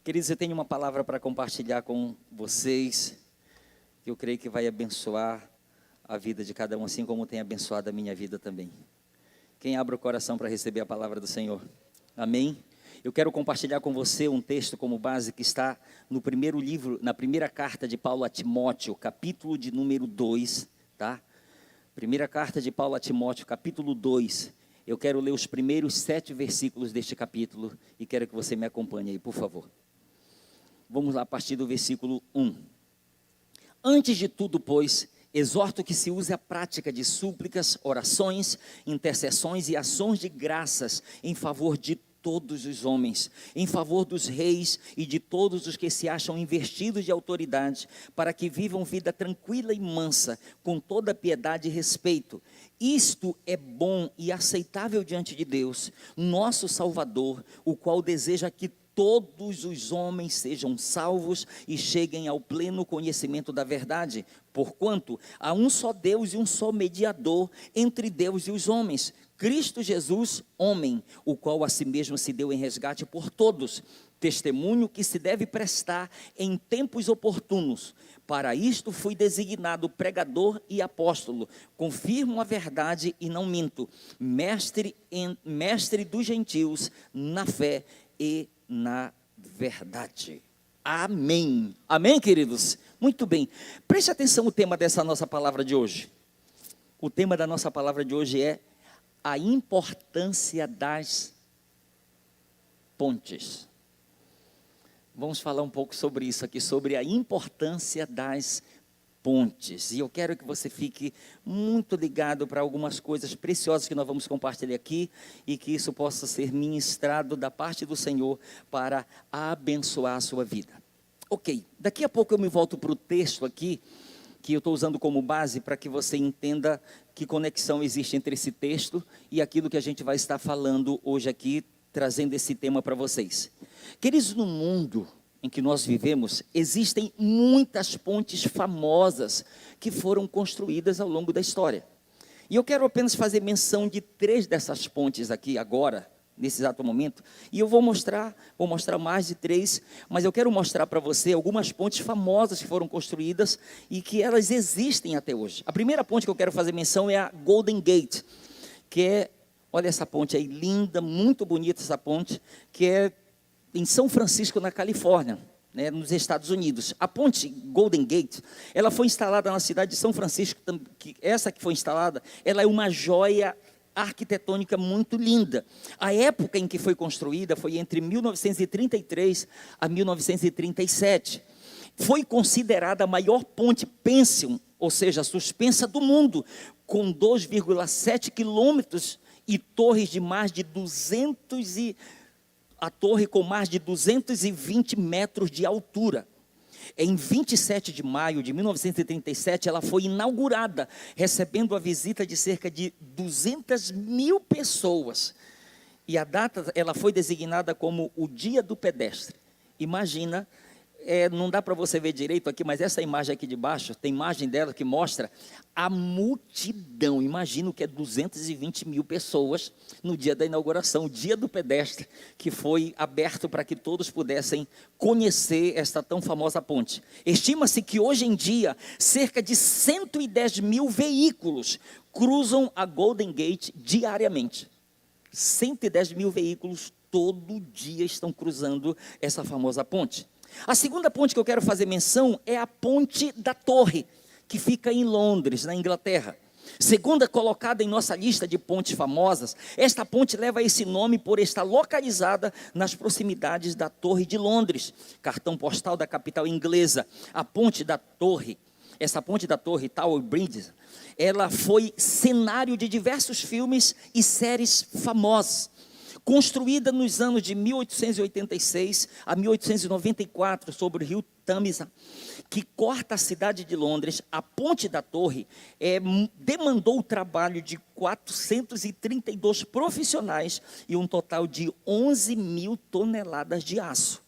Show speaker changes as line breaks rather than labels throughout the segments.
Queridos, eu tenho uma palavra para compartilhar com vocês, que eu creio que vai abençoar a vida de cada um, assim como tem abençoado a minha vida também. Quem abre o coração para receber a palavra do Senhor? Amém? Eu quero compartilhar com você um texto como base que está no primeiro livro, na primeira carta de Paulo a Timóteo, capítulo de número 2, tá? Primeira carta de Paulo a Timóteo, capítulo 2. Eu quero ler os primeiros 7 versículos deste capítulo e quero que você me acompanhe aí, por favor. Vamos lá, a partir do versículo 1. Antes de tudo, pois, exorto que se use a prática de súplicas, orações, intercessões e ações de graças em favor de todos os homens, em favor dos reis e de todos os que se acham investidos de autoridade, para que vivam vida tranquila e mansa, com toda piedade e respeito. Isto é bom e aceitável diante de Deus, nosso Salvador, o qual deseja que todos os homens sejam salvos e cheguem ao pleno conhecimento da verdade, porquanto há um só Deus e um só mediador entre Deus e os homens, Cristo Jesus, homem, o qual a si mesmo se deu em resgate por todos, testemunho que se deve prestar em tempos oportunos. Para isto fui designado pregador e apóstolo, confirmo a verdade e não minto, mestre dos gentios na fé e na verdade. Amém. Amém, queridos? Muito bem. Preste atenção no tema dessa nossa palavra de hoje. O tema da nossa palavra de hoje é a importância das pontes. Vamos falar um pouco sobre isso aqui, sobre a importância das pontes. E eu quero que você fique muito ligado para algumas coisas preciosas que nós vamos compartilhar aqui e que isso possa ser ministrado da parte do Senhor para abençoar a sua vida. Ok, daqui a pouco eu me volto para o texto aqui, que eu estou usando como base para que você entenda que conexão existe entre esse texto e aquilo que a gente vai estar falando hoje aqui, trazendo esse tema para vocês. Queridos, no mundo em que nós vivemos, existem muitas pontes famosas que foram construídas ao longo da história. E eu quero apenas fazer menção de 3 dessas pontes aqui agora, nesse exato momento, e eu vou mostrar mais de 3, mas eu quero mostrar para você algumas pontes famosas que foram construídas e que elas existem até hoje. A primeira ponte que eu quero fazer menção é a Golden Gate, que é, olha essa ponte aí, linda, muito bonita essa ponte, que é em São Francisco, na Califórnia, né, nos Estados Unidos. A ponte Golden Gate, ela foi instalada na cidade de São Francisco, essa que foi instalada, ela é uma joia arquitetônica muito linda. A época em que foi construída foi entre 1933 a 1937. Foi considerada a maior ponte pênsil, ou seja, suspensa do mundo, com 2,7 quilômetros e torres de mais de 200 a torre com mais de 220 metros de altura. Em 27 de maio de 1937, ela foi inaugurada, recebendo a visita de cerca de 200 mil pessoas. E a data, ela foi designada como o Dia do Pedestre. Imagina, não dá para você ver direito aqui, mas essa imagem aqui de baixo, tem imagem dela que mostra a multidão. Imagino que é 220 mil pessoas no dia da inauguração, o Dia do Pedestre, que foi aberto para que todos pudessem conhecer esta tão famosa ponte. Estima-se que hoje em dia, cerca de 110 mil veículos cruzam a Golden Gate diariamente. 110 mil veículos todo dia estão cruzando essa famosa ponte. A segunda ponte que eu quero fazer menção é a Ponte da Torre, que fica em Londres, na Inglaterra. Segunda colocada em nossa lista de pontes famosas, esta ponte leva esse nome por estar localizada nas proximidades da Torre de Londres, cartão postal da capital inglesa. A Ponte da Torre, essa Ponte da Torre, Tower Bridge, ela foi cenário de diversos filmes e séries famosas. Construída nos anos de 1886 a 1894 sobre o rio Tâmisa, que corta a cidade de Londres, a Ponte da Torre demandou o trabalho de 432 profissionais e um total de 11 mil toneladas de aço.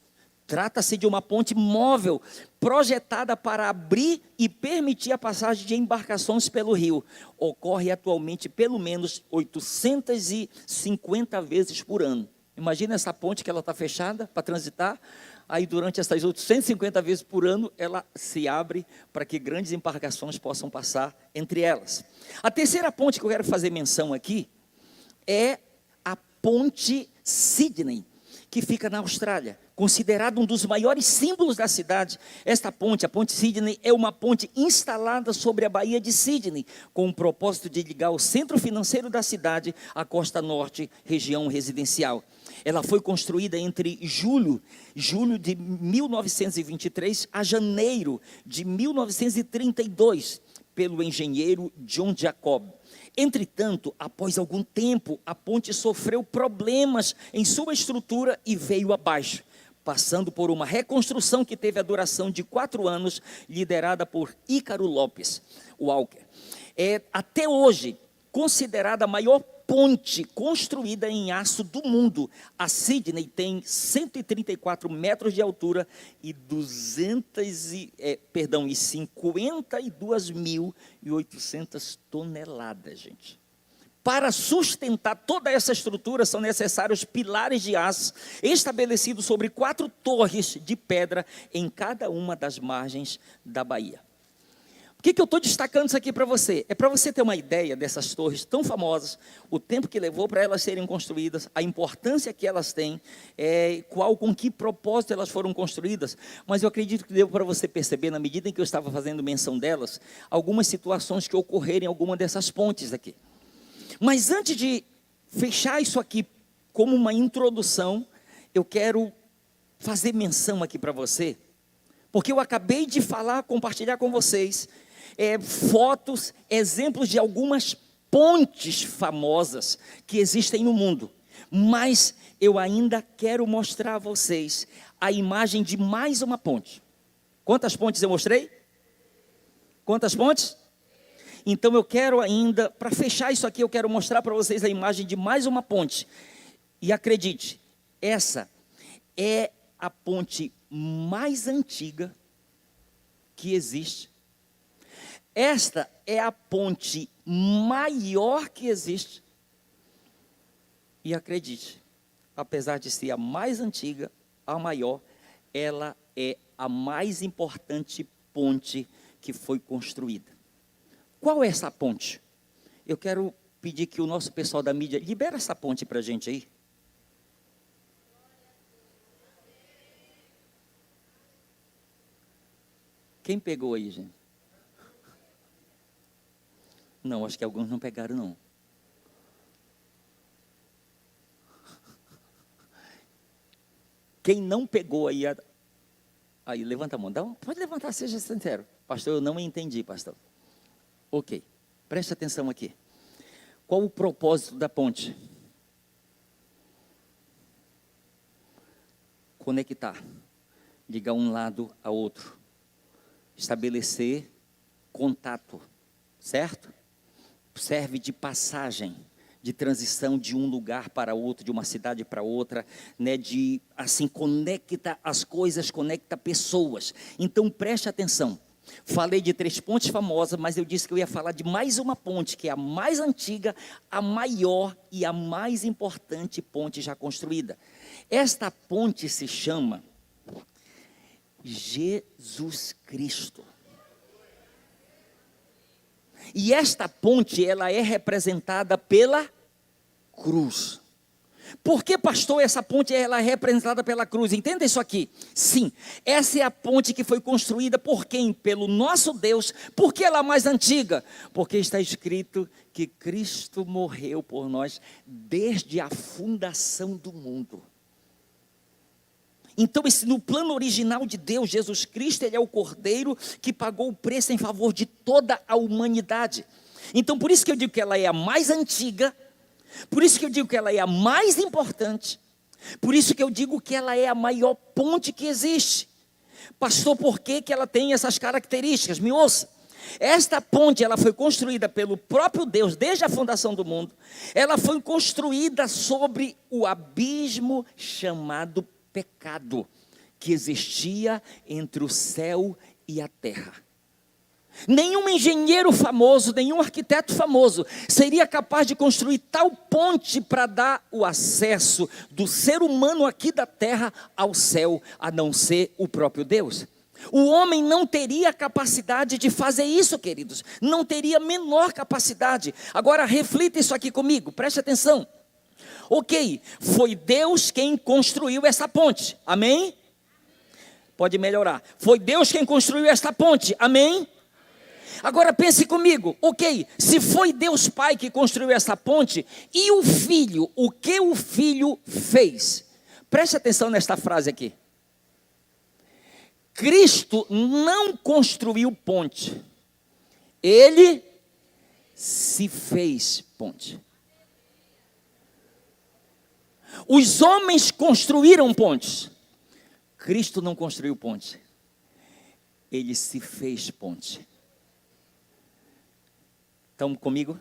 Trata-se de uma ponte móvel, projetada para abrir e permitir a passagem de embarcações pelo rio. Ocorre atualmente pelo menos 850 vezes por ano. Imagina essa ponte que ela está fechada para transitar. Aí, durante essas 850 vezes por ano, ela se abre para que grandes embarcações possam passar entre elas. A terceira ponte que eu quero fazer menção aqui é a ponte Sydney, que fica na Austrália, considerado um dos maiores símbolos da cidade. Esta ponte, a ponte Sydney, é uma ponte instalada sobre a Baía de Sydney, com o propósito de ligar o centro financeiro da cidade à costa norte, região residencial. Ela foi construída entre julho de 1923 a janeiro de 1932, pelo engenheiro John Jacob. Entretanto, após algum tempo, a ponte sofreu problemas em sua estrutura e veio abaixo, passando por uma reconstrução que teve a duração de 4 anos, liderada por Ícaro Lopes Walker. É, até hoje, considerada a maior ponte construída em aço do mundo. A Sydney tem 134 metros de altura e 52.800 toneladas, gente. Para sustentar toda essa estrutura, são necessários pilares de aço, estabelecidos sobre 4 torres de pedra em cada uma das margens da baía. Por que eu estou destacando isso aqui para você? É para você ter uma ideia dessas torres tão famosas, o tempo que levou para elas serem construídas, a importância que elas têm, com que propósito elas foram construídas. Mas eu acredito que deu para você perceber, na medida em que eu estava fazendo menção delas, algumas situações que ocorreram em alguma dessas pontes aqui. Mas antes de fechar isso aqui como uma introdução, eu quero fazer menção aqui para você, porque eu acabei de compartilhar com vocês fotos, exemplos de algumas pontes famosas que existem no mundo. Mas eu ainda quero mostrar a vocês a imagem de mais uma ponte. Quantas pontes eu mostrei? Quantas pontes? Então eu quero ainda, para fechar isso aqui, eu quero mostrar para vocês a imagem de mais uma ponte. E acredite, essa é a ponte mais antiga que existe. Esta é a ponte maior que existe. E acredite, apesar de ser a mais antiga, a maior, ela é a mais importante ponte que foi construída. Qual é essa ponte? Eu quero pedir que o nosso pessoal da mídia libera essa ponte para a gente aí. Quem pegou aí, gente? Não, acho que alguns não pegaram, não. Quem não pegou aí, aí levanta a mão. Pode levantar, seja sincero. Pastor, eu não entendi, pastor. Ok, preste atenção aqui. Qual o propósito da ponte? Conectar, ligar um lado ao outro, estabelecer contato, certo? Serve de passagem, de transição de um lugar para outro, de uma cidade para outra, né? Conecta as coisas, conecta pessoas. Então preste atenção. Falei de 3 pontes famosas, mas eu disse que eu ia falar de mais uma ponte, que é a mais antiga, a maior e a mais importante ponte já construída. Esta ponte se chama Jesus Cristo. E esta ponte, ela é representada pela cruz. Por que, pastor, essa ponte ela é representada pela cruz? Entenda isso aqui. Sim, essa é a ponte que foi construída por quem? Pelo nosso Deus. Por que ela é mais antiga? Porque está escrito que Cristo morreu por nós desde a fundação do mundo. Então, no plano original de Deus, Jesus Cristo, Ele é o Cordeiro que pagou o preço em favor de toda a humanidade. Então, por isso que eu digo que ela é a mais antiga, por isso que eu digo que ela é a mais importante, por isso que eu digo que ela é a maior ponte que existe. Pastor, por que ela tem essas características? Me ouça. Esta ponte, ela foi construída pelo próprio Deus desde a fundação do mundo. Ela foi construída sobre o abismo chamado pecado, que existia entre o céu e a terra. Nenhum engenheiro famoso, nenhum arquiteto famoso seria capaz de construir tal ponte para dar o acesso do ser humano aqui da terra ao céu, a não ser o próprio Deus. O homem não teria capacidade de fazer isso, queridos, não teria a menor capacidade. Agora reflita isso aqui comigo, preste atenção. Ok, foi Deus quem construiu essa ponte, amém? Pode melhorar. Foi Deus quem construiu esta ponte, amém? Agora pense comigo, ok, se foi Deus Pai que construiu essa ponte, e o Filho, o que o Filho fez? Preste atenção nesta frase aqui. Cristo não construiu ponte, Ele se fez ponte. Os homens construíram pontes, Cristo não construiu ponte, Ele se fez ponte. Estão comigo?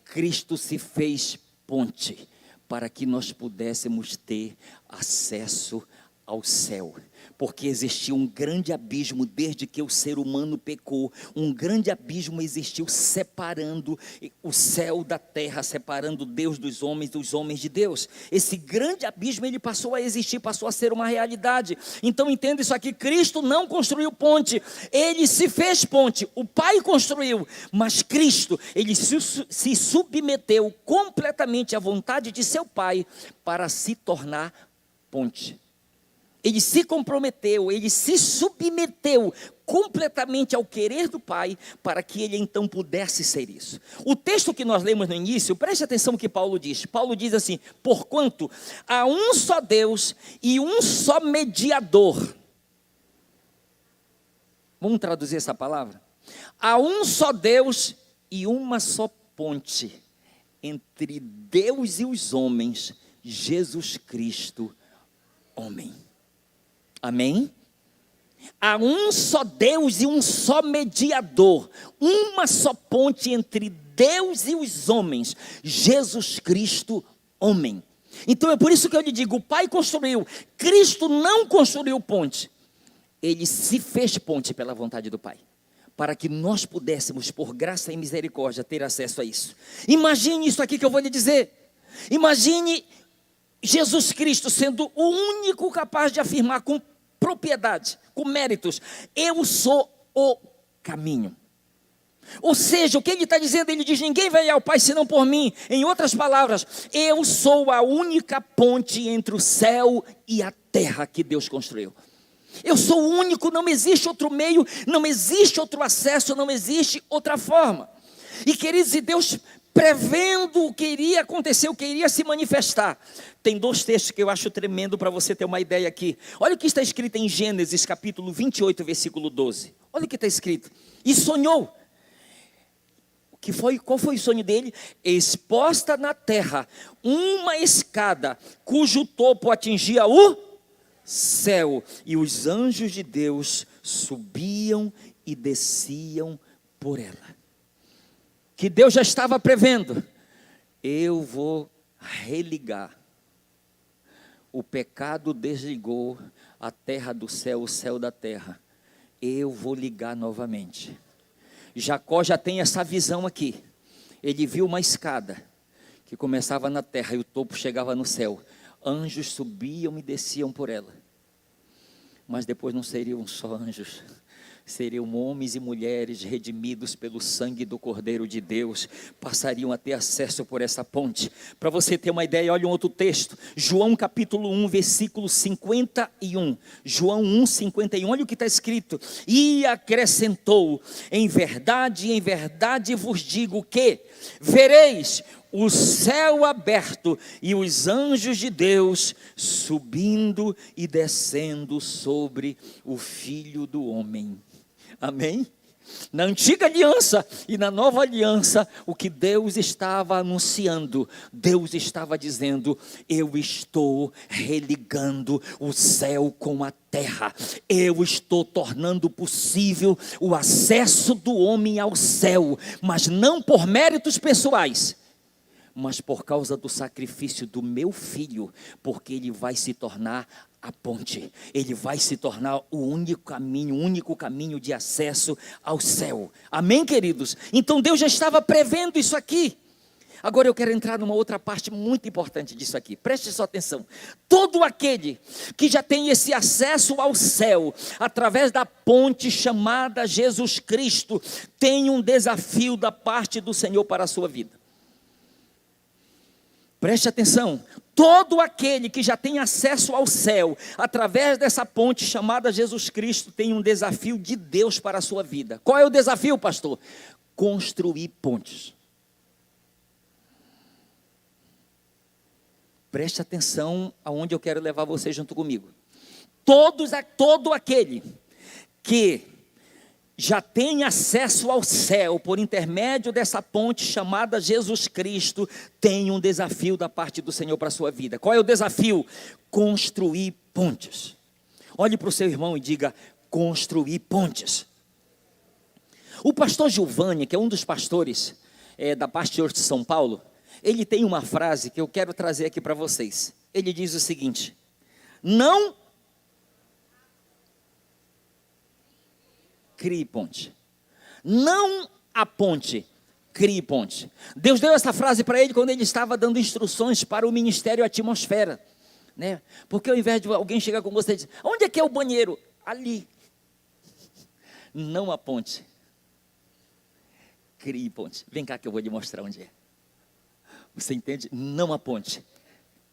Cristo se fez ponte para que nós pudéssemos ter acesso ao céu, porque existia um grande abismo desde que o ser humano pecou. Um grande abismo existiu separando o céu da terra, separando Deus dos homens de Deus. Esse grande abismo, ele passou a existir, passou a ser uma realidade. Então entenda isso aqui, Cristo não construiu ponte, Ele se fez ponte. O Pai construiu, mas Cristo, Ele se submeteu completamente à vontade de seu Pai para se tornar ponte. Ele se comprometeu, ele se submeteu completamente ao querer do Pai, para que ele então pudesse ser isso. O texto que nós lemos no início, preste atenção no que Paulo diz. Paulo diz assim: porquanto há um só Deus e um só mediador. Vamos traduzir essa palavra? Há um só Deus e uma só ponte entre Deus e os homens, Jesus Cristo, homem. Amém? Há um só Deus e um só mediador, uma só ponte entre Deus e os homens, Jesus Cristo, homem. Então é por isso que eu lhe digo, o Pai construiu, Cristo não construiu ponte, Ele se fez ponte pela vontade do Pai, para que nós pudéssemos, por graça e misericórdia, ter acesso a isso. Imagine isso aqui que eu vou lhe dizer, imagine Jesus Cristo sendo o único capaz de afirmar com propriedade, com méritos: eu sou o caminho. Ou seja, o que ele está dizendo? Ele diz: ninguém vai ao Pai senão por mim. Em outras palavras, eu sou a única ponte entre o céu e a terra que Deus construiu. Eu sou o único, não existe outro meio, não existe outro acesso, não existe outra forma. E queridos, e Deus, prevendo o que iria acontecer, o que iria se manifestar. Tem dois textos que eu acho tremendo para você ter uma ideia aqui. Olha o que está escrito em Gênesis capítulo 28, versículo 12. Olha o que está escrito. E sonhou. Qual foi o sonho dele? Exposta na terra uma escada, cujo topo atingia o céu. E os anjos de Deus subiam e desciam por ela. Que Deus já estava prevendo: eu vou religar. O pecado desligou a terra do céu, o céu da terra. Eu vou ligar novamente. Jacó já tem essa visão aqui. Ele viu uma escada que começava na terra e o topo chegava no céu. Anjos subiam e desciam por ela. Mas depois não seriam só anjos, seriam homens e mulheres redimidos pelo sangue do Cordeiro de Deus, passariam a ter acesso por essa ponte. Para você ter uma ideia, olha um outro texto, João capítulo 1, versículo 51, João 1, 51, olha o que está escrito: e acrescentou: em verdade vos digo que vereis o céu aberto e os anjos de Deus subindo e descendo sobre o Filho do Homem. Amém? Na antiga aliança e na nova aliança, o que Deus estava anunciando, Deus estava dizendo: eu estou religando o céu com a terra, eu estou tornando possível o acesso do homem ao céu, mas não por méritos pessoais, mas por causa do sacrifício do meu filho, porque ele vai se tornar a ponte, ele vai se tornar o único caminho de acesso ao céu. Amém, queridos? Então Deus já estava prevendo isso aqui. Agora eu quero entrar numa outra parte muito importante disso aqui, preste sua atenção. Todo aquele que já tem esse acesso ao céu, através da ponte chamada Jesus Cristo, tem um desafio da parte do Senhor para a sua vida. Preste atenção, todo aquele que já tem acesso ao céu, através dessa ponte chamada Jesus Cristo, tem um desafio de Deus para a sua vida. Qual é o desafio, pastor? Construir pontes. Preste atenção aonde eu quero levar você junto comigo. Todo aquele que já tem acesso ao céu por intermédio dessa ponte chamada Jesus Cristo, tem um desafio da parte do Senhor para a sua vida. Qual é o desafio? Construir pontes. Olhe para o seu irmão e diga: construir pontes. O pastor Giovanni, que é um dos pastores da parte de São Paulo, ele tem uma frase que eu quero trazer aqui para vocês. Ele diz o seguinte: não crie ponte, não aponte, crie ponte. Deus deu essa frase para ele quando ele estava dando instruções para o ministério Atmosfera, né? Porque ao invés de alguém chegar com você e dizer: onde é que é o banheiro? Ali. Não aponte, crie ponte. Vem cá que eu vou lhe mostrar onde é. Você entende? Não aponte,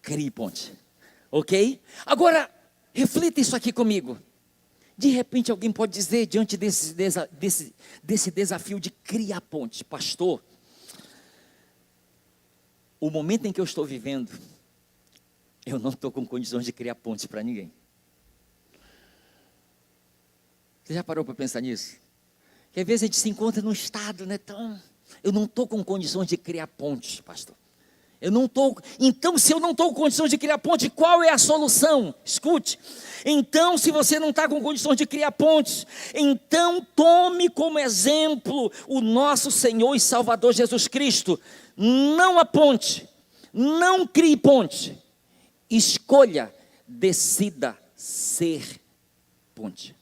crie ponte. Ok? Agora, reflita isso aqui comigo. De repente alguém pode dizer, diante desse desafio de criar ponte: pastor, o momento em que eu estou vivendo, eu não estou com condições de criar pontes para ninguém. Você já parou para pensar nisso? Que às vezes a gente se encontra num estado, né, eu não estou com condições de criar pontes, pastor. Eu não estou. Então, se eu não estou com condições de criar ponte, qual é a solução? Escute. Então, se você não está com condições de criar pontes, então tome como exemplo o nosso Senhor e Salvador Jesus Cristo. Não aponte, não crie ponte. Escolha, decida ser ponte.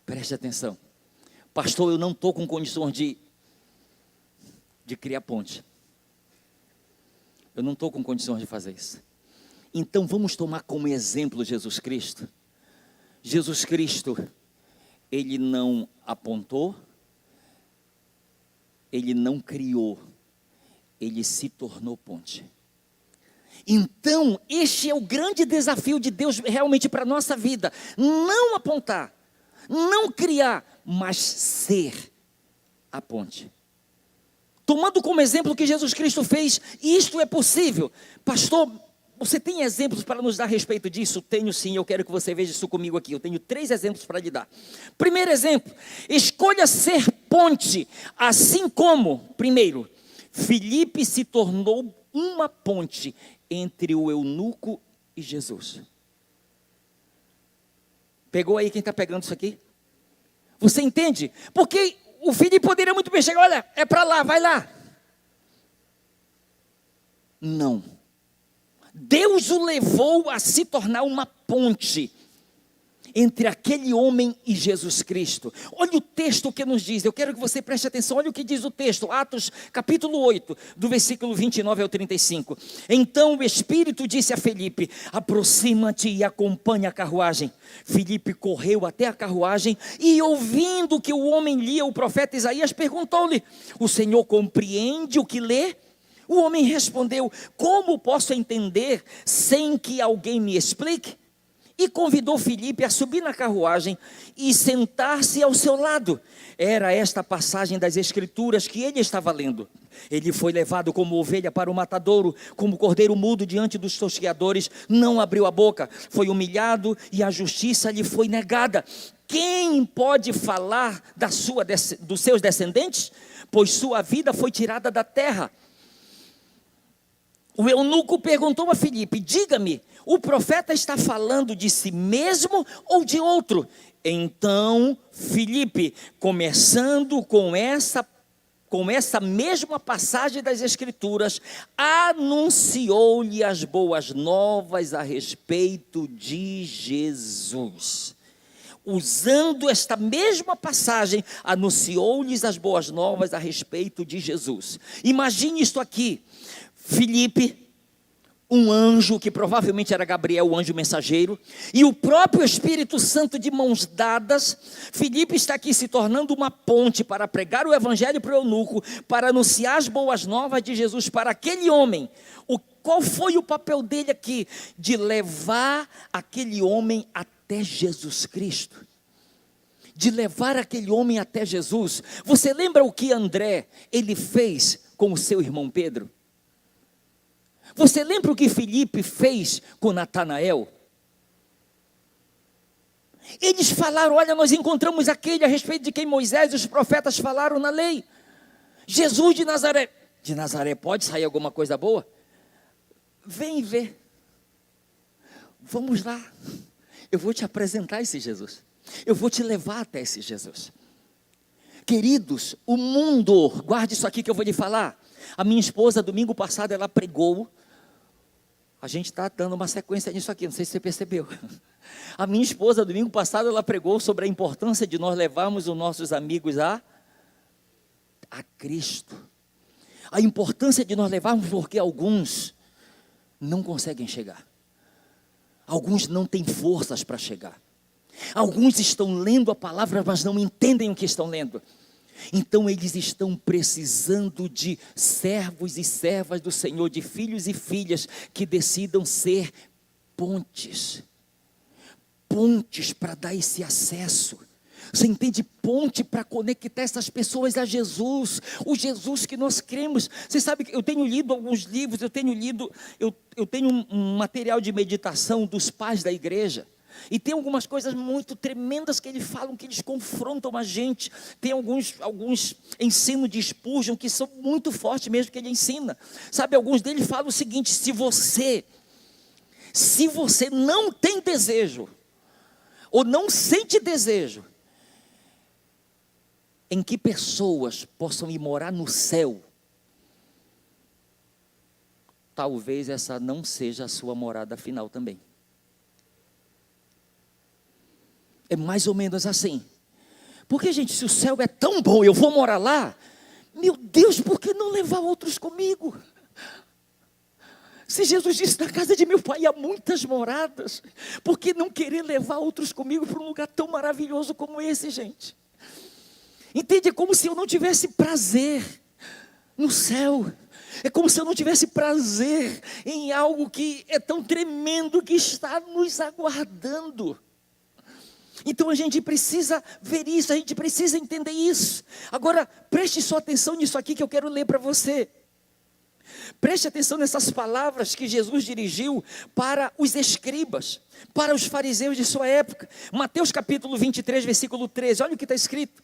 Preste atenção. Pastor, eu não estou com condições de criar ponte. Eu não estou com condições de fazer isso. Então vamos tomar como exemplo Jesus Cristo. Jesus Cristo, ele não apontou, ele não criou, ele se tornou ponte. Então, este é o grande desafio de Deus realmente para a nossa vida. Não apontar, não criar, mas ser a ponte. Tomando como exemplo o que Jesus Cristo fez, isto é possível. Pastor, você tem exemplos para nos dar a respeito disso? Tenho sim, eu quero que você veja isso comigo aqui. Eu tenho 3 exemplos para lhe dar. Primeiro exemplo: escolha ser ponte, assim como, primeiro, Filipe se tornou uma ponte entre o eunuco e Jesus. Pegou aí quem está pegando isso aqui? Você entende? Porque o Filipe poderia muito bem chegar: olha, é para lá, vai lá. Não. Deus o levou a se tornar uma ponte entre aquele homem e Jesus Cristo. Olha o texto que nos diz, eu quero que você preste atenção, olha o que diz o texto, Atos capítulo 8, do versículo 29 ao 35. Então o Espírito disse a Filipe: aproxima-te e acompanha a carruagem. Filipe correu até a carruagem e, ouvindo que o homem lia o profeta Isaías, perguntou-lhe: o Senhor compreende o que lê? O homem respondeu: como posso entender sem que alguém me explique? E convidou Filipe a subir na carruagem e sentar-se ao seu lado. Era esta a passagem das Escrituras que ele estava lendo. Ele foi levado como ovelha para o matadouro, como cordeiro mudo diante dos tosqueadores, não abriu a boca, foi humilhado e a justiça lhe foi negada. Quem pode falar dos seus descendentes? Pois sua vida foi tirada da terra. O eunuco perguntou a Filipe: diga-me, o profeta está falando de si mesmo ou de outro? Então Filipe, começando com essa mesma passagem das Escrituras, anunciou-lhe as boas novas a respeito de Jesus. Usando esta mesma passagem, anunciou-lhes as boas novas a respeito de Jesus. Imagine isto aqui: Filipe, um anjo, que provavelmente era Gabriel, o anjo mensageiro, e o próprio Espírito Santo de mãos dadas. Filipe está aqui se tornando uma ponte para pregar o evangelho para o eunuco, para anunciar as boas novas de Jesus para aquele homem. Qual foi o papel dele aqui? De levar aquele homem até Jesus Cristo. De levar aquele homem até Jesus. Você lembra o que André, ele fez com o seu irmão Pedro? Você lembra o que Filipe fez com Natanael? Eles falaram: olha, nós encontramos aquele a respeito de quem Moisés e os profetas falaram na lei. Jesus de Nazaré. De Nazaré pode sair alguma coisa boa? Vem ver. Vamos lá. Eu vou te apresentar esse Jesus. Eu vou te levar até esse Jesus. Queridos, o mundo, guarde isso aqui que eu vou lhe falar. A minha esposa, domingo passado, ela pregou. A gente está dando uma sequência nisso aqui, não sei se você percebeu. A minha esposa, domingo passado, ela pregou sobre a importância de nós levarmos os nossos amigos a Cristo. A importância de nós levarmos, porque alguns não conseguem chegar. Alguns não têm forças para chegar. Alguns estão lendo a palavra, mas não entendem o que estão lendo. Então eles estão precisando de servos e servas do Senhor, de filhos e filhas que decidam ser pontes. Pontes para dar esse acesso. Você entende? Ponte para conectar essas pessoas a Jesus, o Jesus que nós cremos. Você sabe que eu tenho lido alguns livros, eu tenho um material de meditação dos pais da igreja. E tem algumas coisas muito tremendas que eles falam, que eles confrontam a gente. Tem alguns ensinos de Spurgeon que são muito fortes mesmo, que ele ensina. Sabe, alguns deles falam o seguinte: se você não tem desejo, ou não sente desejo, em que pessoas possam ir morar no céu, talvez essa não seja a sua morada final também. É mais ou menos assim. Porque, gente, se o céu é tão bom, eu vou morar lá, meu Deus, por que não levar outros comigo? Se Jesus disse: na casa de meu pai há muitas moradas, por que não querer levar outros comigo para um lugar tão maravilhoso como esse, gente? Entende? É como se eu não tivesse prazer no céu. É como se eu não tivesse prazer em algo que é tão tremendo, que está nos aguardando. Então a gente precisa ver isso, a gente precisa entender isso. Agora, preste sua atenção nisso aqui que eu quero ler para você. Preste atenção nessas palavras que Jesus dirigiu para os escribas, para os fariseus de sua época. Mateus capítulo 23, versículo 13, olha o que está escrito.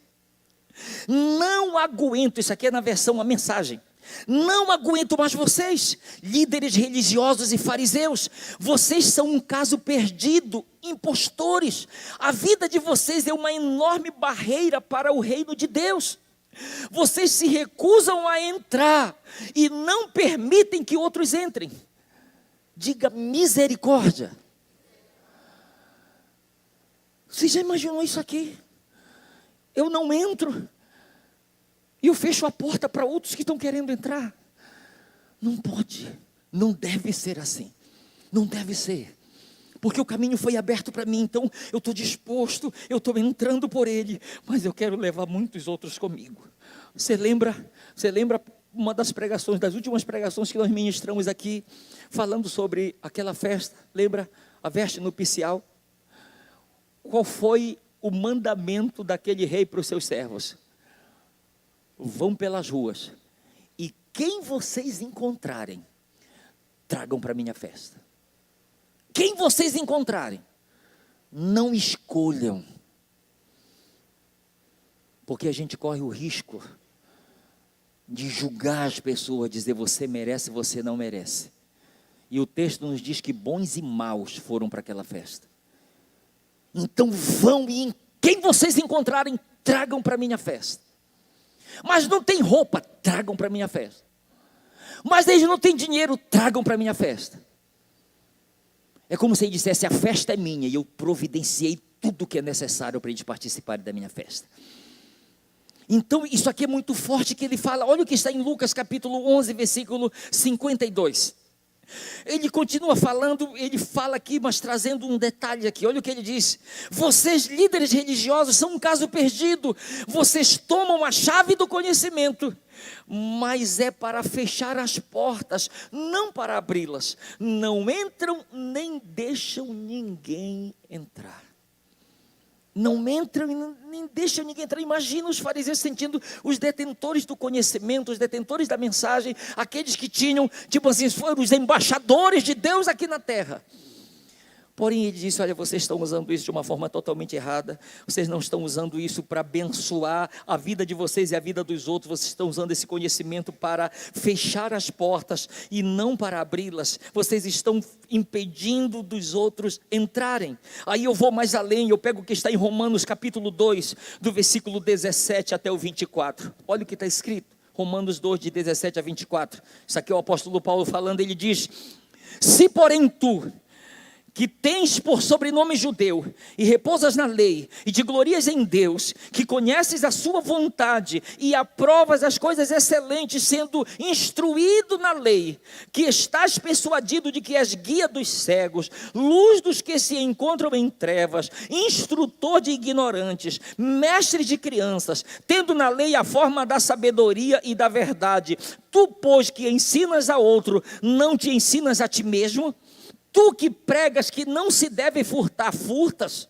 Não aguento, isso aqui é na versão, a mensagem. Não aguento mais vocês, líderes religiosos e fariseus. Vocês são um caso perdido, impostores. A vida de vocês é uma enorme barreira para o reino de Deus. Vocês se recusam a entrar e não permitem que outros entrem. Diga misericórdia. Você já imaginou isso aqui? Eu não entro e eu fecho a porta para outros que estão querendo entrar. Não pode, não deve ser assim. Não deve ser. Porque o caminho foi aberto para mim, então eu estou disposto, eu estou entrando por ele, mas eu quero levar muitos outros comigo. Você lembra uma das pregações, das últimas pregações que nós ministramos aqui, falando sobre aquela festa, lembra? A veste nupcial. Qual foi o mandamento daquele rei para os seus servos? Vão pelas ruas, e quem vocês encontrarem, tragam para a minha festa. Quem vocês encontrarem, não escolham, porque a gente corre o risco de julgar as pessoas, dizer você merece, você não merece. E o texto nos diz que bons e maus foram para aquela festa. Então vão e em quem vocês encontrarem, tragam para a minha festa. Mas não tem roupa, tragam para a minha festa. Mas eles não têm dinheiro, tragam para a minha festa. É como se ele dissesse, a festa é minha e eu providenciei tudo o que é necessário para eles participarem da minha festa. Então isso aqui é muito forte que ele fala, olha o que está em Lucas capítulo 11, versículo 52. Ele continua falando, ele fala aqui, mas trazendo um detalhe aqui, olha o que ele diz: vocês líderes religiosos são um caso perdido, vocês tomam a chave do conhecimento, mas é para fechar as portas, não para abri-las, não entram nem deixam ninguém entrar. Não entram, nem deixam ninguém entrar. Imagina os fariseus sentindo os detentores do conhecimento, os detentores da mensagem, aqueles que tinham, tipo assim, foram os embaixadores de Deus aqui na terra. Porém ele disse, olha, vocês estão usando isso de uma forma totalmente errada, vocês não estão usando isso para abençoar a vida de vocês e a vida dos outros, vocês estão usando esse conhecimento para fechar as portas e não para abri-las, vocês estão impedindo dos outros entrarem. Aí eu vou mais além, eu pego o que está em Romanos capítulo 2, do versículo 17 até o 24, olha o que está escrito, Romanos 2, de 17 a 24, isso aqui é o apóstolo Paulo falando, ele diz, se porém tu, que tens por sobrenome judeu, e repousas na lei, e te glorias em Deus, que conheces a sua vontade, e aprovas as coisas excelentes, sendo instruído na lei, que estás persuadido de que és guia dos cegos, luz dos que se encontram em trevas, instrutor de ignorantes, mestre de crianças, tendo na lei a forma da sabedoria e da verdade, tu, pois, que ensinas a outro, não te ensinas a ti mesmo? Tu que pregas que não se deve furtar, furtas.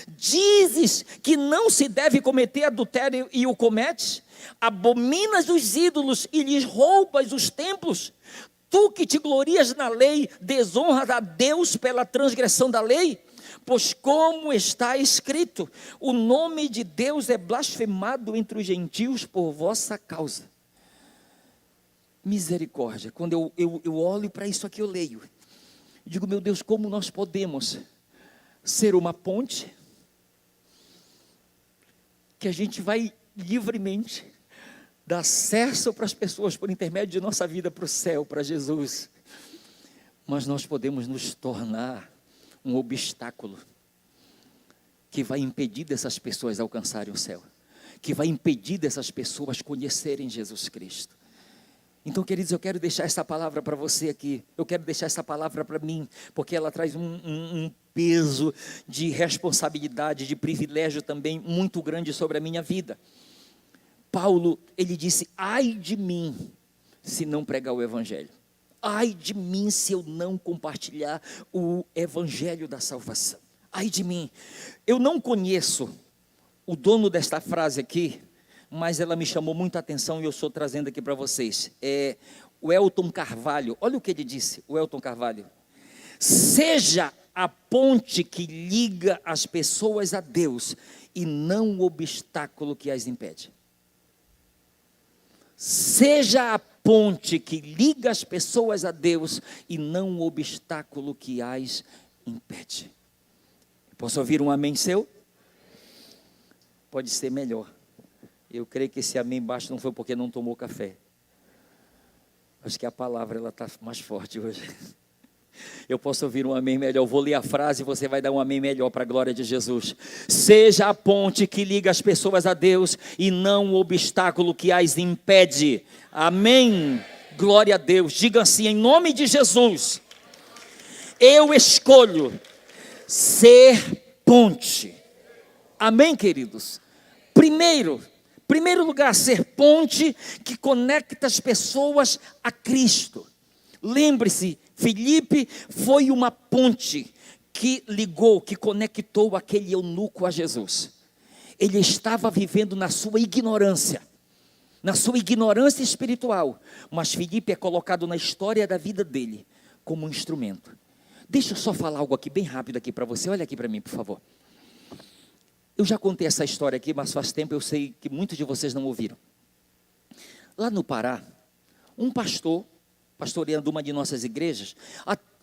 Dizes que não se deve cometer adultério e o cometes. Abominas os ídolos e lhes roubas os templos. Tu que te glorias na lei, desonras a Deus pela transgressão da lei. Pois como está escrito, o nome de Deus é blasfemado entre os gentios por vossa causa. Misericórdia, quando eu olho para isso aqui eu leio. Digo, meu Deus, como nós podemos ser uma ponte que a gente vai livremente dar acesso para as pessoas por intermédio de nossa vida para o céu, para Jesus, mas nós podemos nos tornar um obstáculo que vai impedir dessas pessoas alcançarem o céu, que vai impedir dessas pessoas conhecerem Jesus Cristo. Então, queridos, eu quero deixar essa palavra para você aqui, eu quero deixar essa palavra para mim, porque ela traz um peso de responsabilidade, de privilégio também muito grande sobre a minha vida. Paulo, ele disse, ai de mim, se não pregar o evangelho, ai de mim se eu não compartilhar o evangelho da salvação, ai de mim. Eu não conheço o dono desta frase aqui, mas ela me chamou muita atenção e eu estou trazendo aqui para vocês. É o Elton Carvalho, olha o que ele disse, o Elton Carvalho. Seja a ponte que liga as pessoas a Deus e não o obstáculo que as impede. Seja a ponte que liga as pessoas a Deus e não o obstáculo que as impede. Posso ouvir um amém seu? Pode ser melhor. Eu creio que esse amém baixo não foi porque não tomou café. Acho que a palavra ela está mais forte hoje. Eu posso ouvir um amém melhor. Eu vou ler a frase e você vai dar um amém melhor para a glória de Jesus. Seja a ponte que liga as pessoas a Deus e não o obstáculo que as impede. Amém. Glória a Deus. Diga assim, em nome de Jesus, eu escolho ser ponte. Amém, queridos? Primeiro lugar, ser ponte que conecta as pessoas a Cristo. Lembre-se, Filipe foi uma ponte que ligou, que conectou aquele eunuco a Jesus. Ele estava vivendo na sua ignorância espiritual, mas Filipe é colocado na história da vida dele como um instrumento. Deixa eu só falar algo aqui bem rápido aqui para você, olha aqui para mim, por favor. Eu já contei essa história aqui, mas faz tempo eu sei que muitos de vocês não ouviram. Lá no Pará, um pastor pastoreando uma de nossas igrejas,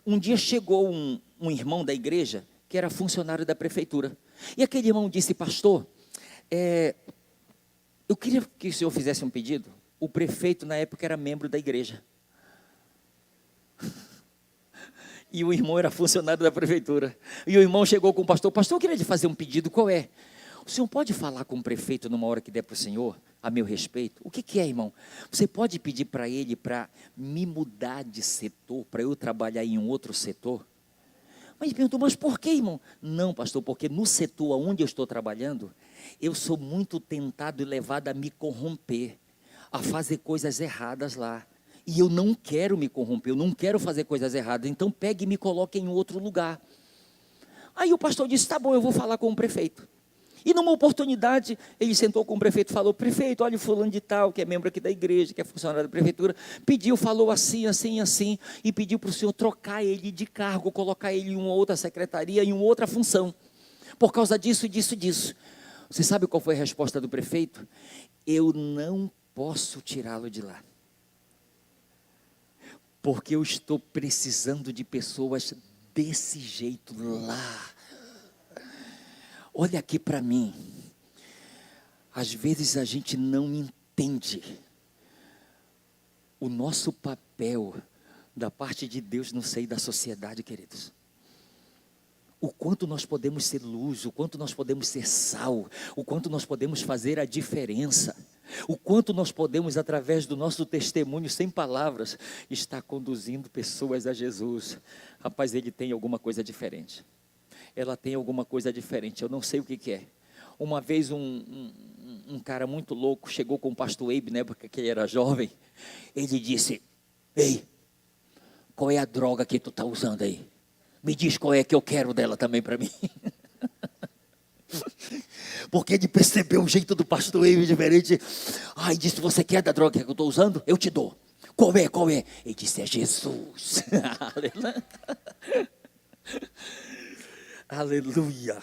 um dia chegou um irmão da igreja, que era funcionário da prefeitura, e aquele irmão disse: pastor, eu queria que o senhor fizesse um pedido. O prefeito na época era membro da igreja, e o irmão era funcionário da prefeitura, e o irmão chegou com o pastor: pastor, eu queria lhe fazer um pedido. Qual é? O senhor pode falar com o prefeito numa hora que der para o senhor, a meu respeito? O que é, irmão? Você pode pedir para ele para me mudar de setor, para eu trabalhar em um outro setor? Mas ele perguntou: mas por que, irmão? Não, pastor, porque no setor onde eu estou trabalhando, eu sou muito tentado e levado a me corromper, a fazer coisas erradas lá. E eu não quero me corromper, eu não quero fazer coisas erradas, então pegue e me coloque em outro lugar. Aí o pastor disse: tá bom, eu vou falar com o prefeito. E numa oportunidade, ele sentou com o prefeito e falou: prefeito, olha o fulano de tal, que é membro aqui da igreja, que é funcionário da prefeitura, pediu, falou assim, assim, assim, e pediu para o senhor trocar ele de cargo, colocar ele em uma outra secretaria, em uma outra função, por causa disso, disso, disso. Você sabe qual foi a resposta do prefeito? Eu não posso tirá-lo de lá, porque eu estou precisando de pessoas desse jeito lá. Olha aqui para mim, às vezes a gente não entende o nosso papel da parte de Deus no seio da sociedade, queridos. O quanto nós podemos ser luz, o quanto nós podemos ser sal, o quanto nós podemos fazer a diferença, o quanto nós podemos, através do nosso testemunho, sem palavras, estar conduzindo pessoas a Jesus. Rapaz, ele tem alguma coisa diferente. Ela tem alguma coisa diferente, eu não sei o que é. Uma vez um cara muito louco chegou com o pastor Eibe, na época que ele era jovem. Ele disse: ei, qual é a droga que tu está usando aí? Me diz qual é que eu quero dela também para mim. Porque ele percebeu o jeito do pastor Eibe diferente. Ai, disse: você quer da droga que eu estou usando? Eu te dou. Qual é, qual é? Ele disse: é Jesus. Aleluia,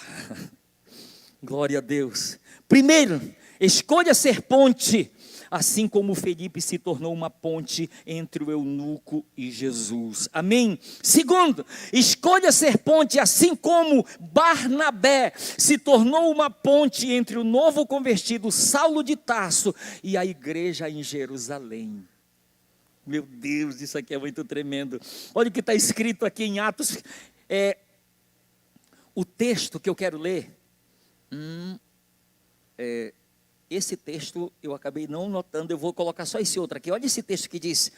glória a Deus. Primeiro, escolha ser ponte, assim como Felipe se tornou uma ponte entre o eunuco e Jesus, amém? Segundo, escolha ser ponte, assim como Barnabé se tornou uma ponte entre o novo convertido Saulo de Tarso e a igreja em Jerusalém. Meu Deus, isso aqui é muito tremendo. Olha o que está escrito aqui em Atos. O texto que eu quero ler, esse texto eu acabei não notando, eu vou colocar só esse outro aqui. Olha esse texto que diz,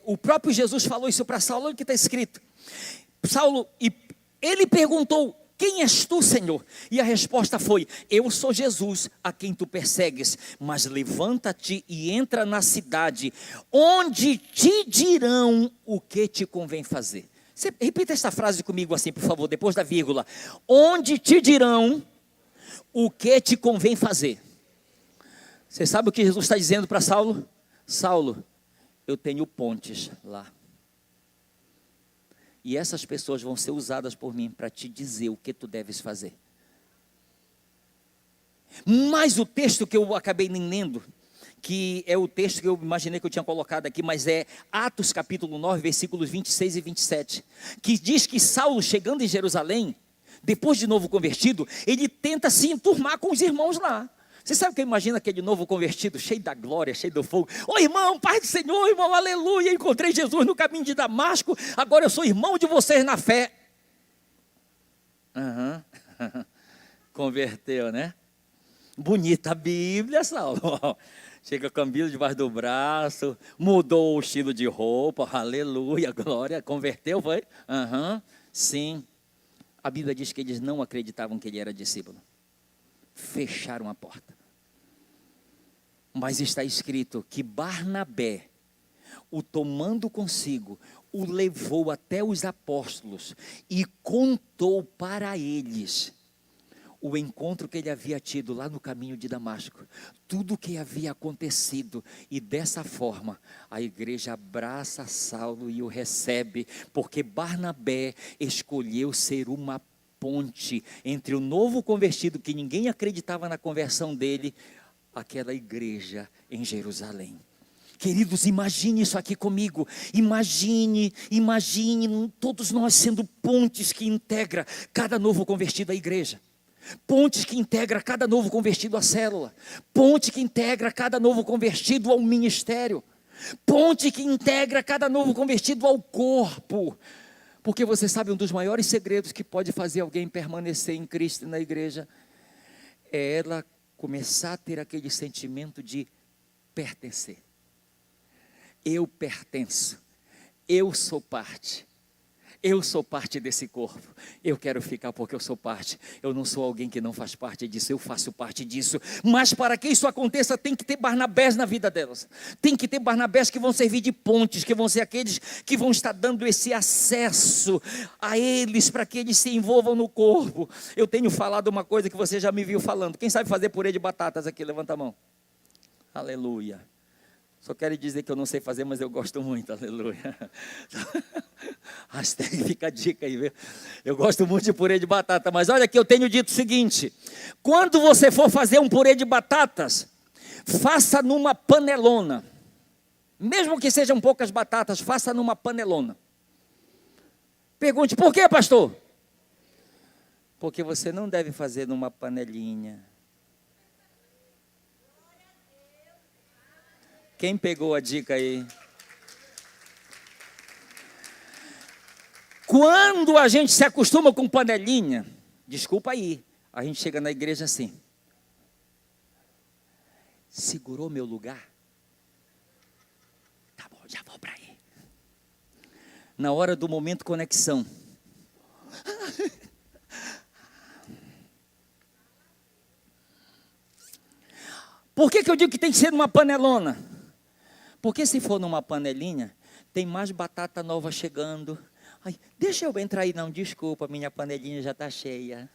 o próprio Jesus falou isso para Saulo. Olha o que está escrito. Saulo, e ele perguntou: quem és tu, Senhor? E a resposta foi: eu sou Jesus, a quem tu persegues, mas levanta-te e entra na cidade, onde te dirão o que te convém fazer. Você repita essa frase comigo assim, por favor, depois da vírgula. Onde te dirão o que te convém fazer. Você sabe o que Jesus está dizendo para Saulo? Saulo, eu tenho pontes lá. E essas pessoas vão ser usadas por mim para te dizer o que tu deves fazer. Mas o texto que eu acabei nem lendo, que é o texto que eu imaginei que eu tinha colocado aqui, mas é Atos capítulo 9, versículos 26 e 27, que diz que Saulo, chegando em Jerusalém, depois de novo convertido, ele tenta se enturmar com os irmãos lá. Você sabe o que eu imagino aquele novo convertido, cheio da glória, cheio do fogo? Ô irmão, Pai do Senhor, irmão, aleluia, encontrei Jesus no caminho de Damasco, agora eu sou irmão de vocês na fé. Converteu, né? Bonita a Bíblia, Saulo. Chega com a Bíblia debaixo do braço, mudou o estilo de roupa, aleluia, glória, converteu, foi? Sim. A Bíblia diz que eles não acreditavam que ele era discípulo. Fecharam a porta. Mas está escrito que Barnabé, o tomando consigo, o levou até os apóstolos e contou para eles o encontro que ele havia tido lá no caminho de Damasco, tudo o que havia acontecido, e dessa forma a igreja abraça Saulo e o recebe, porque Barnabé escolheu ser uma ponte entre o novo convertido, que ninguém acreditava na conversão dele, aquela igreja em Jerusalém. Queridos, imagine isso aqui comigo. Imagine todos nós sendo pontes que integra cada novo convertido à igreja. Pontes que integra cada novo convertido à célula. Ponte que integra cada novo convertido ao ministério. Ponte que integra cada novo convertido ao corpo. Porque você sabe, um dos maiores segredos que pode fazer alguém permanecer em Cristo e na igreja é ela começar a ter aquele sentimento de pertencer. Eu pertenço, eu sou parte desse corpo, eu quero ficar porque eu sou parte, eu não sou alguém que não faz parte disso, eu faço parte disso, mas para que isso aconteça tem que ter Barnabés na vida delas, tem que ter Barnabés que vão servir de pontes, que vão ser aqueles que vão estar dando esse acesso a eles, para que eles se envolvam no corpo. Eu tenho falado uma coisa que você já me viu falando, quem sabe fazer purê de batatas aqui, levanta a mão, aleluia. Só quero dizer que eu não sei fazer, mas eu gosto muito, aleluia. Fica a dica aí, viu? Eu gosto muito de purê de batata, mas olha aqui, eu tenho dito o seguinte: quando você for fazer um purê de batatas, faça numa panelona. Mesmo que sejam poucas batatas, faça numa panelona. Pergunte, por quê, pastor? Porque você não deve fazer numa panelinha. Quem pegou a dica aí? Quando a gente se acostuma com panelinha, desculpa aí, a gente chega na igreja assim. Segurou meu lugar? Tá bom, já vou para aí. Na hora do momento conexão. Por que eu digo que tem que ser numa panelona? Porque se for numa panelinha, tem mais batata nova chegando. Ai, deixa eu entrar aí, não, desculpa, minha panelinha já está cheia.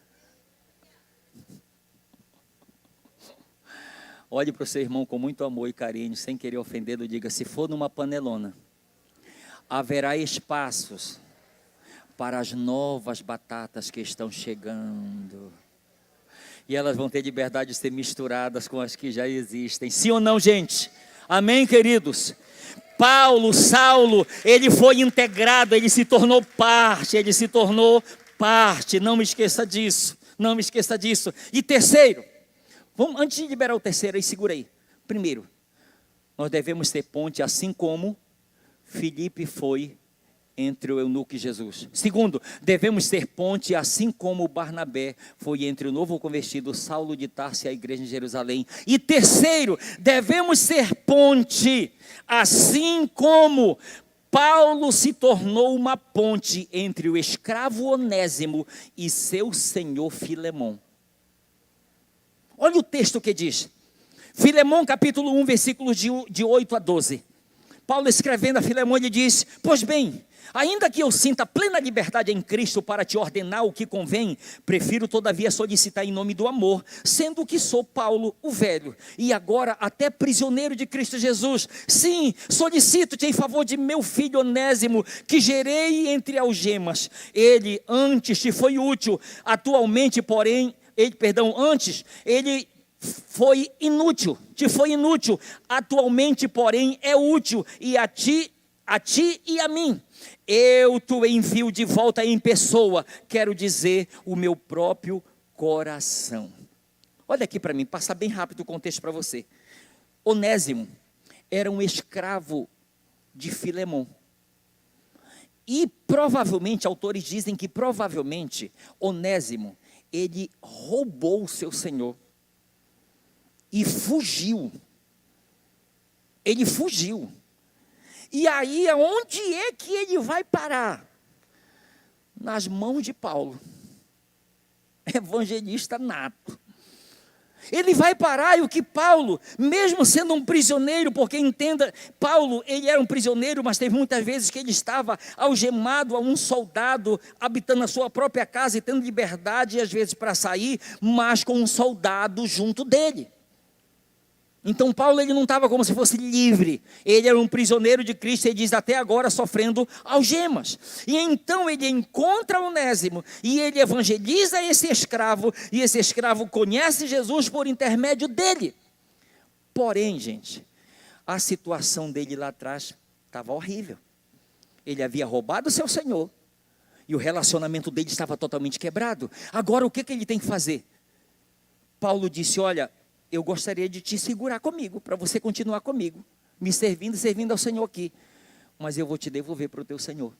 Olhe para o seu irmão com muito amor e carinho, sem querer ofendê-lo, diga, se for numa panelona, haverá espaços para as novas batatas que estão chegando. E elas vão ter liberdade de ser misturadas com as que já existem. Sim ou não, gente? Amém, queridos? Saulo, ele foi integrado, ele se tornou parte, não me esqueça disso, E terceiro, antes de liberar o terceiro aí, segura aí. Primeiro, nós devemos ser ponte, assim como Filipe foi entre o eunuco e Jesus. Segundo, devemos ser ponte, assim como Barnabé foi entre o novo convertido Saulo de Tarso e a igreja em Jerusalém. E terceiro, devemos ser ponte, assim como Paulo se tornou uma ponte entre o escravo Onésimo e seu senhor Filemão. Olha o texto que diz, Filemão capítulo 1, versículos de 8 a 12. Paulo escrevendo a Filemão, ele diz, pois bem, ainda que eu sinta plena liberdade em Cristo para te ordenar o que convém, prefiro todavia solicitar em nome do amor, sendo que sou Paulo o velho, e agora até prisioneiro de Cristo Jesus. Sim, solicito-te em favor de meu filho Onésimo, que gerei entre algemas. Ele antes te foi útil, antes ele te foi inútil, atualmente porém é útil, e a ti e a mim. Eu te envio de volta em pessoa, quero dizer, o meu próprio coração. Olha aqui para mim, passar bem rápido o contexto para você. Onésimo era um escravo de Filemão. E provavelmente, autores dizem que provavelmente Onésimo, ele roubou o seu senhor e fugiu. Ele fugiu. E aí, aonde é que ele vai parar? Nas mãos de Paulo, evangelista nato. Ele vai parar, e o que Paulo, mesmo sendo um prisioneiro, porque entenda, Paulo, ele era um prisioneiro, mas teve muitas vezes que ele estava algemado a um soldado, habitando a sua própria casa e tendo liberdade, às vezes, para sair, mas com um soldado junto dele. Então Paulo, ele não estava como se fosse livre, ele era um prisioneiro de Cristo, ele diz, até agora sofrendo algemas. E então ele encontra Onésimo, e ele evangeliza esse escravo, e esse escravo conhece Jesus por intermédio dele. Porém, gente, A situação dele lá atrás estava horrível. Ele havia roubado o seu senhor. E o relacionamento dele estava totalmente quebrado. Agora o que ele tem que fazer? Paulo disse, olha, eu gostaria de te segurar comigo, para você continuar comigo, me servindo, servindo ao Senhor aqui. Mas eu vou te devolver para o teu Senhor.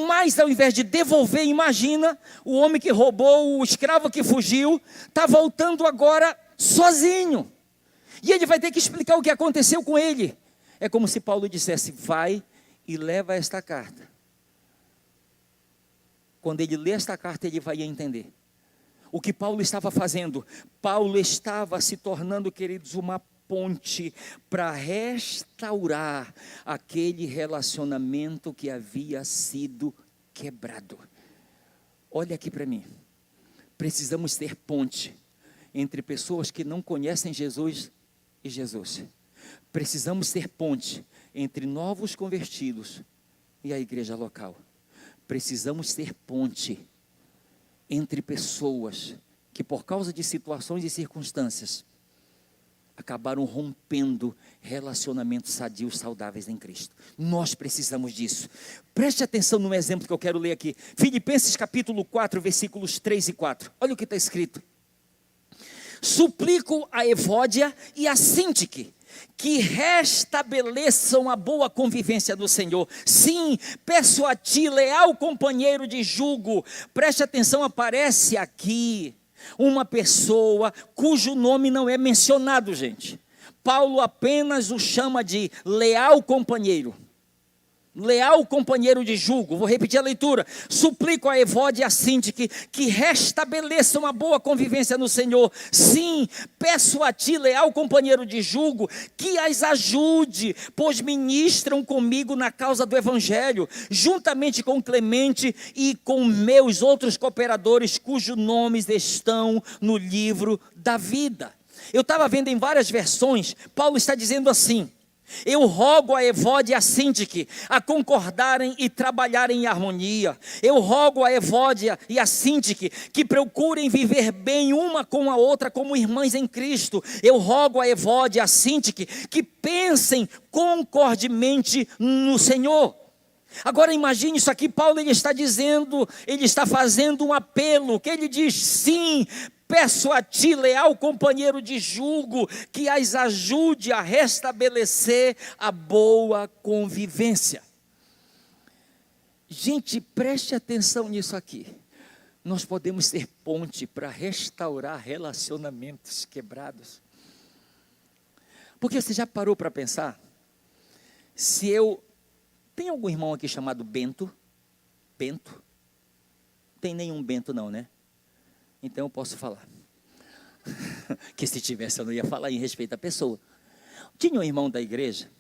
Mas ao invés de devolver, imagina, o homem que roubou, o escravo que fugiu, está voltando agora sozinho. E ele vai ter que explicar o que aconteceu com ele. É como se Paulo dissesse, vai e leva esta carta. Quando ele lê esta carta, ele vai entender. O que Paulo estava fazendo? Paulo estava se tornando, queridos, uma ponte para restaurar aquele relacionamento que havia sido quebrado. Olha aqui para mim. Precisamos ter ponte entre pessoas que não conhecem Jesus e Jesus. Precisamos ter ponte entre novos convertidos e a igreja local. Precisamos ter ponte entre pessoas que por causa de situações e circunstâncias acabaram rompendo relacionamentos sadios, saudáveis em Cristo. Nós precisamos disso. Preste atenção no exemplo que eu quero ler aqui. Filipenses capítulo 4, versículos 3 e 4. Olha o que está escrito. Suplico a Evódia e a Síntique que restabeleçam a boa convivência do Senhor. Sim, peço a ti, leal companheiro de jugo. Preste atenção, aparece aqui uma pessoa cujo nome não é mencionado, gente. Paulo apenas o chama de leal companheiro. Leal companheiro de jugo. Vou repetir a leitura. Suplico a Evódia e a Síntique que restabeleçam a boa convivência no Senhor. Sim, peço a ti, leal companheiro de jugo, que as ajude, pois ministram comigo na causa do Evangelho, juntamente com Clemente e com meus outros cooperadores, cujos nomes estão no livro da vida. Eu estava vendo em várias versões, Paulo está dizendo assim: eu rogo a Evódia e a Síntique a concordarem e trabalharem em harmonia. Eu rogo a Evódia e a Síntique que procurem viver bem uma com a outra como irmãs em Cristo. Eu rogo a Evódia e a Síntique que pensem concordemente no Senhor. Agora imagine isso aqui, Paulo ele está dizendo, ele está fazendo um apelo, que ele diz, sim, peço a ti, leal companheiro de jugo, que as ajude a restabelecer a boa convivência. Gente, preste atenção nisso aqui. Nós podemos ser ponte para restaurar relacionamentos quebrados. Porque você já parou para pensar? Se eu... Tem algum irmão aqui chamado Bento? Bento? Não tem nenhum Bento não, né? Então eu posso falar. Que se tivesse eu não ia falar em respeito à pessoa. Tinha um irmão da igreja,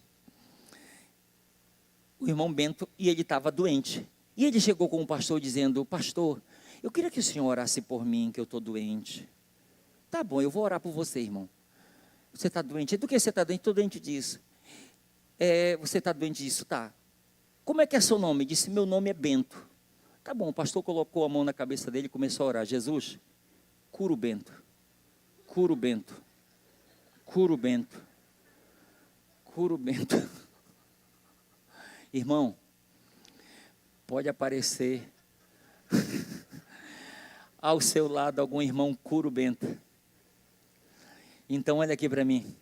o irmão Bento, e ele estava doente. E ele chegou com o pastor dizendo, pastor, eu queria que o senhor orasse por mim, que eu estou doente. Tá bom, eu vou orar por você, irmão. Você está doente? Do que você está doente? Estou doente disso. Você está doente disso? Tá. Como é que é seu nome? Ele disse, meu nome é Bento. Tá bom, o pastor colocou a mão na cabeça dele e começou a orar. Jesus, cura o Bento. Cura o Bento. Cura o Bento. Cura o Bento. Irmão, pode aparecer ao seu lado algum irmão cura o Bento. Então olha aqui para mim.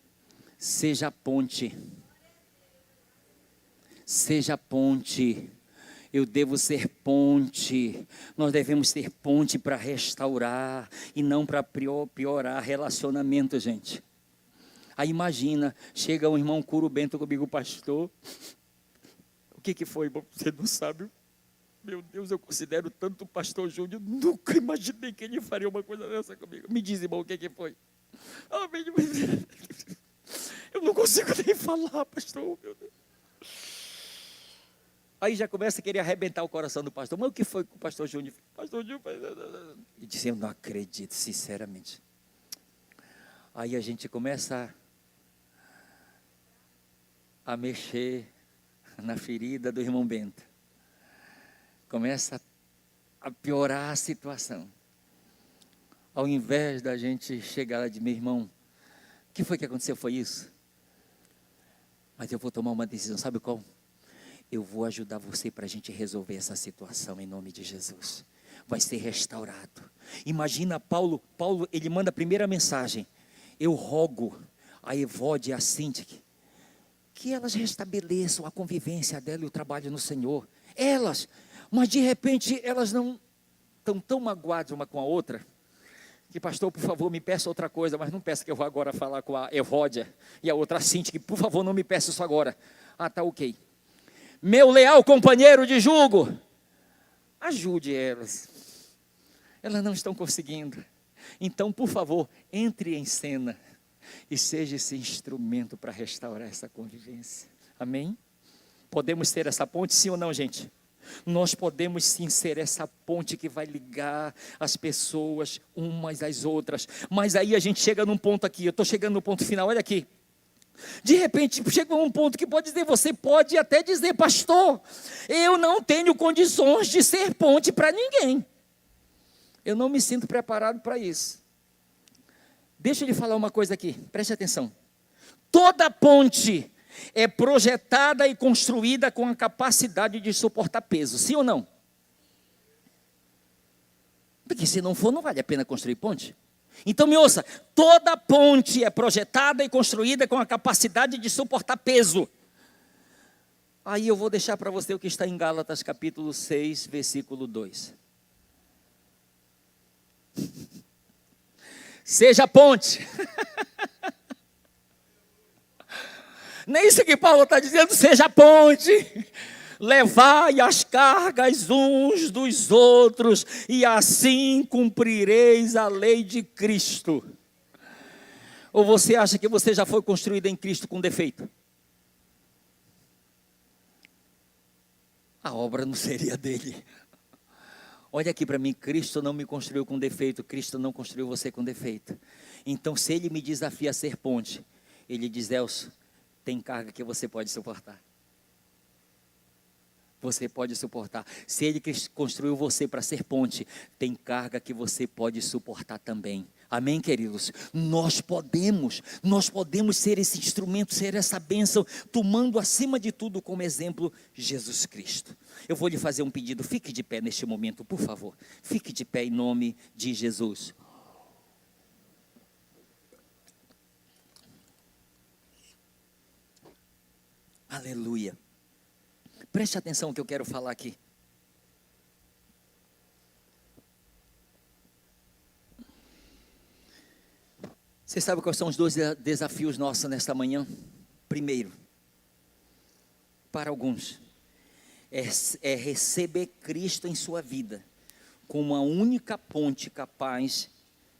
Seja ponte. Seja ponte. Eu devo ser ponte. Nós devemos ser ponte para restaurar e não para piorar relacionamento, gente. Aí imagina, chega um irmão cura o Bento comigo, pastor. O que foi, irmão? Você não sabe? Meu Deus, eu considero tanto o pastor Júnior, nunca imaginei que ele faria uma coisa dessa comigo. Me diz, irmão, o que foi? Eu não consigo nem falar, pastor, meu Deus. Aí já começa a querer arrebentar o coração do pastor. Mas o que foi que o pastor Júnior fez? Pastor Júnior fez... E disse, eu não acredito, sinceramente. Aí a gente começa a mexer na ferida do irmão Bento. Começa a piorar a situação. Ao invés da gente chegar lá de meu irmão, que foi que aconteceu? Foi isso. Mas eu vou tomar uma decisão, sabe qual? Eu vou ajudar você para a gente resolver essa situação em nome de Jesus. Vai ser restaurado. Imagina Paulo, ele manda a primeira mensagem. Eu rogo a Evódia e a Síntique que elas restabeleçam a convivência dela e o trabalho no Senhor. Elas, mas de repente elas não estão tão magoadas uma com a outra, que pastor, por favor, me peça outra coisa, mas não peça que eu vá agora falar com a Evódia e a outra Síntique, por favor, não me peça isso agora. Ah, tá ok. Meu leal companheiro de jugo, ajude elas. Elas não estão conseguindo. Então, por favor, entre em cena e seja esse instrumento para restaurar essa convivência. Amém? Podemos ser essa ponte, sim ou não, gente? Nós podemos sim ser essa ponte que vai ligar as pessoas umas às outras. Mas aí a gente chega num ponto aqui, eu estou chegando no ponto final, olha aqui. De repente chega um ponto que pode dizer, você pode até dizer, pastor, eu não tenho condições de ser ponte para ninguém. Eu não me sinto preparado para isso. Deixa eu lhe falar uma coisa aqui, preste atenção. Toda ponte é projetada e construída com a capacidade de suportar peso, sim ou não? Porque se não for, não vale a pena construir ponte. Então me ouça, toda ponte é projetada e construída com a capacidade de suportar peso. Aí eu vou deixar para você o que está em Gálatas capítulo 6, versículo 2. Seja ponte. Não é isso que Paulo está dizendo, seja ponte. Levai as cargas uns dos outros, e assim cumprireis a lei de Cristo. Ou você acha que você já foi construído em Cristo com defeito? A obra não seria dele. Olha aqui para mim, Cristo não me construiu com defeito, Cristo não construiu você com defeito. Então, se Ele me desafia a ser ponte, Ele diz, Elcio, tem carga que você pode suportar. Você pode suportar. Se Ele construiu você para ser ponte, tem carga que você pode suportar também. Amém, queridos? Nós podemos ser esse instrumento, ser essa bênção, tomando acima de tudo como exemplo Jesus Cristo. Eu vou lhe fazer um pedido, fique de pé neste momento, por favor. Fique de pé em nome de Jesus. Aleluia. Preste atenção no que eu quero falar aqui. Você sabe quais são os dois desafios nossos nesta manhã? Primeiro, para alguns, é receber Cristo em sua vida, como a única ponte capaz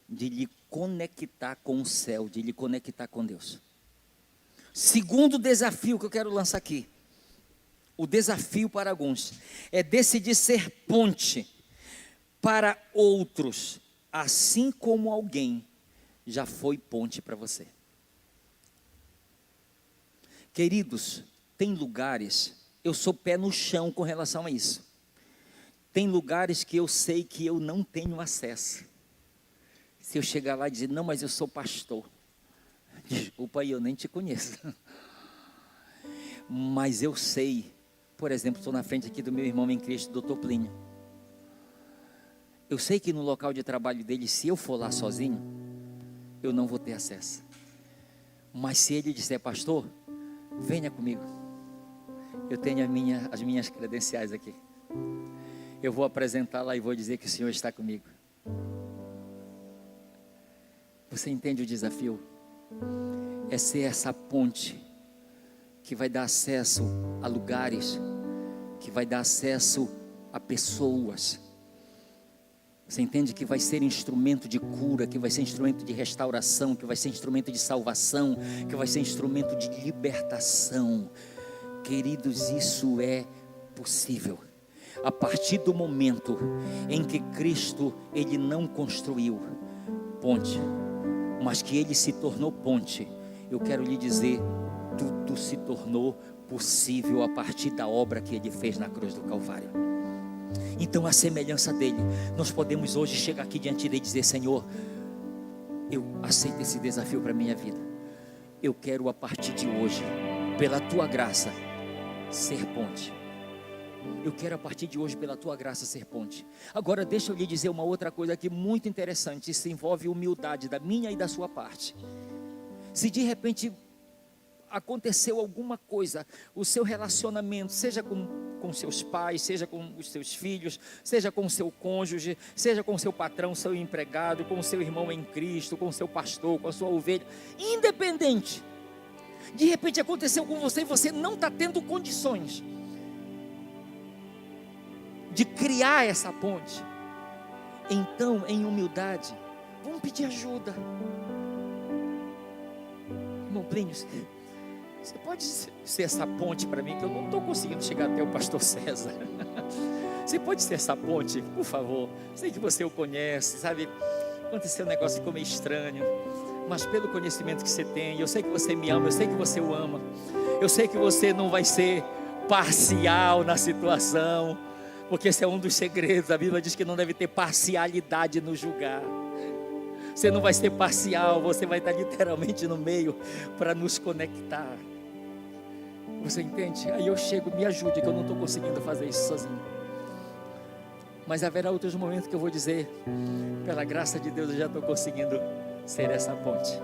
de lhe conectar com o céu, de lhe conectar com Deus. Segundo desafio que eu quero lançar aqui, o desafio para alguns, é decidir ser ponte para outros, assim como alguém já foi ponte para você. Queridos, tem lugares, eu sou pé no chão com relação a isso. Tem lugares que eu sei que eu não tenho acesso. Se eu chegar lá e dizer, não, mas eu sou pastor. Desculpa aí, eu nem te conheço. Mas eu sei, por exemplo, estou na frente aqui do meu irmão em Cristo, Dr. Plínio. Eu sei que no local de trabalho dele, se eu for lá sozinho, eu não vou ter acesso. Mas se ele disser, pastor, venha comigo. Eu tenho as minhas credenciais aqui. Eu vou apresentar lá e vou dizer que o Senhor está comigo. Você entende o desafio? É ser essa ponte que vai dar acesso a lugares, que vai dar acesso a pessoas. Você entende que vai ser instrumento de cura, que vai ser instrumento de restauração, que vai ser instrumento de salvação, que vai ser instrumento de libertação. Queridos, isso é possível. A partir do momento em que Cristo, Ele não construiu ponte, mas que Ele se tornou ponte, eu quero lhe dizer, tudo se tornou possível a partir da obra que Ele fez na cruz do Calvário. Então, a semelhança dele, nós podemos hoje chegar aqui diante dele e dizer, Senhor, eu aceito esse desafio para a minha vida. eu quero a partir de hoje, pela tua graça, ser ponte. Eu quero a partir de hoje, pela tua graça, ser ponte. Agora deixa eu lhe dizer uma outra coisa aqui muito interessante. Isso envolve humildade da minha e da sua parte. Se de repente aconteceu alguma coisa, o seu relacionamento, seja com seus pais, seja com os seus filhos, seja com o seu cônjuge, seja com o seu patrão, seu empregado, com o seu irmão em Cristo, com o seu pastor, com a sua ovelha, independente, de repente aconteceu com você e você não está tendo condições de criar essa ponte, então em humildade, vamos pedir ajuda. Irmão Plínio, você pode ser essa ponte para mim, que eu não estou conseguindo chegar até o pastor César. Você pode ser essa ponte, por favor? Sei que você o conhece, sabe? Aconteceu um negócio, ficou meio estranho, mas pelo conhecimento que você tem, eu sei que você me ama, eu sei que você o ama, eu sei que você não vai ser parcial na situação, porque esse é um dos segredos. A Bíblia diz que não deve ter parcialidade no julgar. Você não vai ser parcial, você vai estar literalmente no meio para nos conectar. Você entende? Aí eu chego, me ajude, que eu não estou conseguindo fazer isso sozinho. Mas haverá outros momentos que eu vou dizer, pela graça de Deus eu já estou conseguindo ser essa ponte.